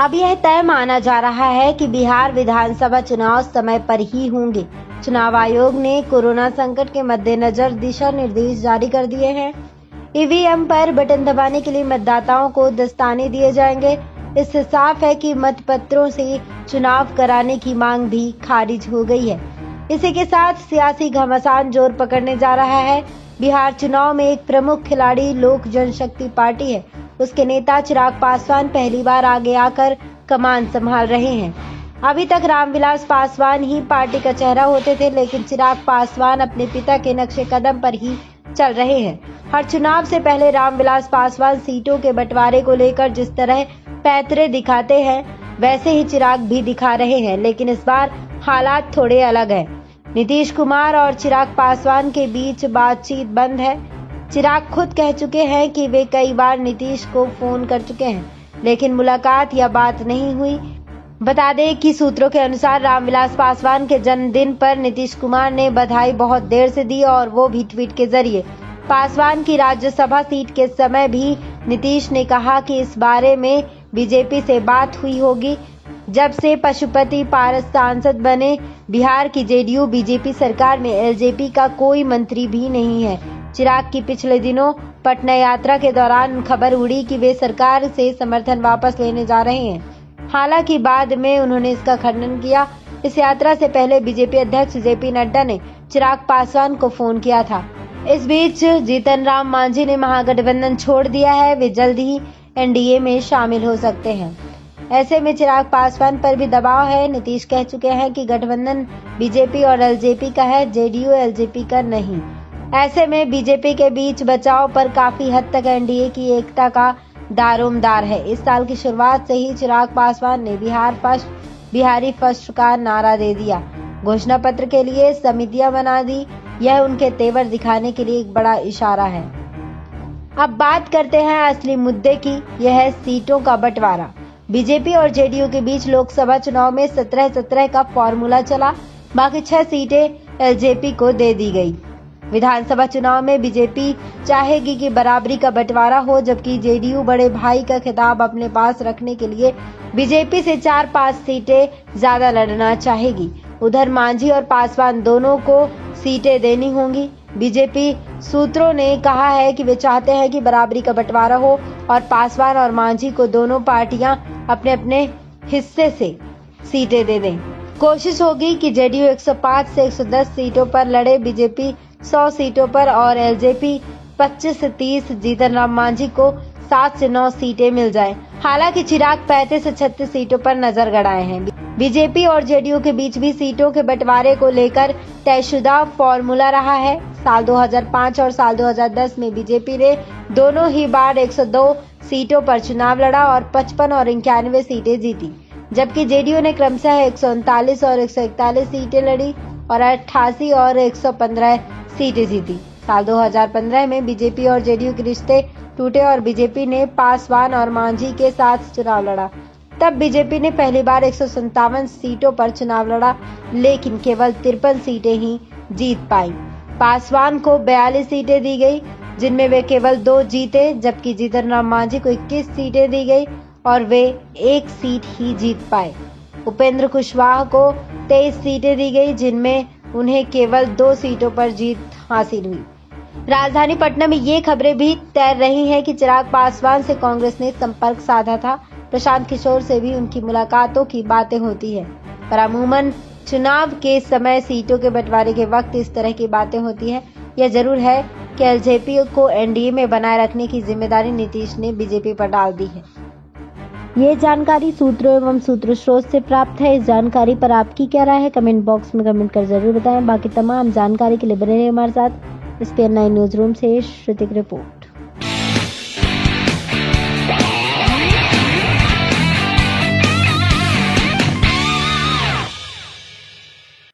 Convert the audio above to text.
अब यह तय माना जा रहा है कि बिहार विधानसभा चुनाव समय पर ही होंगे। चुनाव आयोग ने कोरोना संकट के मद्देनजर दिशा निर्देश जारी कर दिए हैं। ईवीएम पर बटन दबाने के लिए मतदाताओं को दस्ताने दिए जाएंगे। इससे साफ है कि मतपत्रों से चुनाव कराने की मांग भी खारिज हो गई है। इसी के साथ सियासी घमासान जोर पकड़ने जा रहा है। बिहार चुनाव में एक प्रमुख खिलाड़ी लोक जनशक्ति पार्टी है। उसके नेता चिराग पासवान पहली बार आगे आकर कमान संभाल रहे हैं। अभी तक रामविलास पासवान ही पार्टी का चेहरा होते थे, लेकिन चिराग पासवान अपने पिता के नक्शे कदम पर ही चल रहे हैं। हर चुनाव से पहले रामविलास पासवान सीटों के बंटवारे को लेकर जिस तरह पैतरे दिखाते हैं, वैसे ही चिराग भी दिखा रहे हैं, लेकिन इस बार हालात थोड़े अलग है। नीतीश कुमार और चिराग पासवान के बीच बातचीत बंद है। चिराग खुद कह चुके हैं कि वे कई बार नीतीश को फोन कर चुके हैं, लेकिन मुलाकात या बात नहीं हुई। बता दें कि सूत्रों के अनुसार रामविलास पासवान के जन्मदिन पर नीतीश कुमार ने बधाई बहुत देर से दी, और वो भी ट्वीट के जरिए। पासवान की राज्यसभा सीट के समय भी नीतीश ने कहा कि इस बारे में बीजेपी से बात हुई होगी। जब से पशुपति पारस सांसद बने, बिहार की जेडीयू बीजेपी सरकार में एलजेपी का कोई मंत्री भी नहीं है। चिराग की पिछले दिनों पटना यात्रा के दौरान खबर उड़ी कि वे सरकार से समर्थन वापस लेने जा रहे हैं। हालांकि बाद में उन्होंने इसका खंडन किया। इस यात्रा से पहले बीजेपी अध्यक्ष जेपी नड्डा ने चिराग पासवान को फोन किया था। इस बीच जीतन राम मांझी ने महागठबंधन छोड़ दिया है। वे जल्द ही एनडीए में शामिल हो सकते हैं। ऐसे में चिराग पासवान पर भी दबाव है। नीतीश कह चुके हैं कि गठबंधन बीजेपी और एलजेपी का है, जेडीयू एलजेपी का नहीं। ऐसे में बीजेपी के बीच बचाव पर काफी हद तक एनडीए की एकता का दारोमदार है। इस साल की शुरुआत से ही चिराग पासवान ने बिहारी फर्स्ट का नारा दे दिया। घोषणा पत्र के लिए समितियां बना दी। यह उनके तेवर दिखाने के लिए एक बड़ा इशारा है। अब बात करते हैं असली मुद्दे की। यह है सीटों का बंटवारा। बीजेपी और जेडीयू के बीच लोकसभा चुनाव में 17-17 का फॉर्मूला चला। बाकी 6 सीटें एलजेपी को दे दी गई। विधानसभा चुनाव में बीजेपी चाहेगी कि बराबरी का बंटवारा हो, जबकि जेडीयू बड़े भाई का खिताब अपने पास रखने के लिए बीजेपी से 4-5 सीटें ज्यादा लड़ना चाहेगी। उधर मांझी और पासवान दोनों को सीटें देनी होंगी। बीजेपी सूत्रों ने कहा है कि वे चाहते हैं कि बराबरी का बंटवारा हो और पासवान और मांझी को दोनों पार्टियां अपने अपने हिस्से से सीटें दे दें। कोशिश होगी कि जेडीयू 105 से 110 सीटों पर लड़े, बीजेपी 100 सीटों पर और एलजेपी 25 से 30। जीतन राम मांझी को 7 से 9 सीटें मिल जाएं। हालांकि चिराग 35 से 36 सीटों पर नजर गड़ाए हैं। बीजेपी और जेडीयू के बीच भी सीटों के बंटवारे को लेकर तयशुदा फॉर्मूला रहा है। साल 2005 और साल 2010 में बीजेपी ने दोनों ही बार 102 सीटों पर चुनाव लड़ा और 55 और 91 सीटें जीती, जबकि जेडीयू ने क्रमशः 139 और 141 सीटें लड़ी और 88 और 115 सीटें जीती। साल 2015 में बीजेपी और जेडीयू के रिश्ते टूटे और बीजेपी ने पासवान और मांझी के साथ चुनाव लड़ा। तब बीजेपी ने पहली बार 157 सीटों पर चुनाव लड़ा, लेकिन केवल 53 सीटें ही जीत पाई। पासवान को 42 सीटें दी गई, जिनमें वे केवल 2 जीते, जबकि जीतन राम मांझी को 21 सीटें दी गई और वे 1 सीट ही जीत पाए। उपेंद्र कुशवाहा को 23 सीटें दी गई, जिनमें उन्हें केवल 2 सीटों पर जीत हासिल हुई। राजधानी पटना में ये खबरें भी तैर रही हैं कि चिराग पासवान से कांग्रेस ने संपर्क साधा था। प्रशांत किशोर से भी उनकी मुलाकातों की बातें होती है, पर अमूमन चुनाव के समय सीटों के बंटवारे के वक्त इस तरह की बातें होती है। यह जरूर है कि एलजेपी को एनडीए में बनाए रखने की जिम्मेदारी नीतीश ने बीजेपी पर डाल दी है। ये जानकारी सूत्रों एवं सूत्र स्रोत से प्राप्त है। इस जानकारी पर आपकी क्या राय है, कमेंट बॉक्स में कमेंट कर जरूर बताएं। बाकी तमाम जानकारी के लिए बने रहिए हमारे साथ। SPN9 न्यूज रूम से श्रुतिक रिपोर्ट।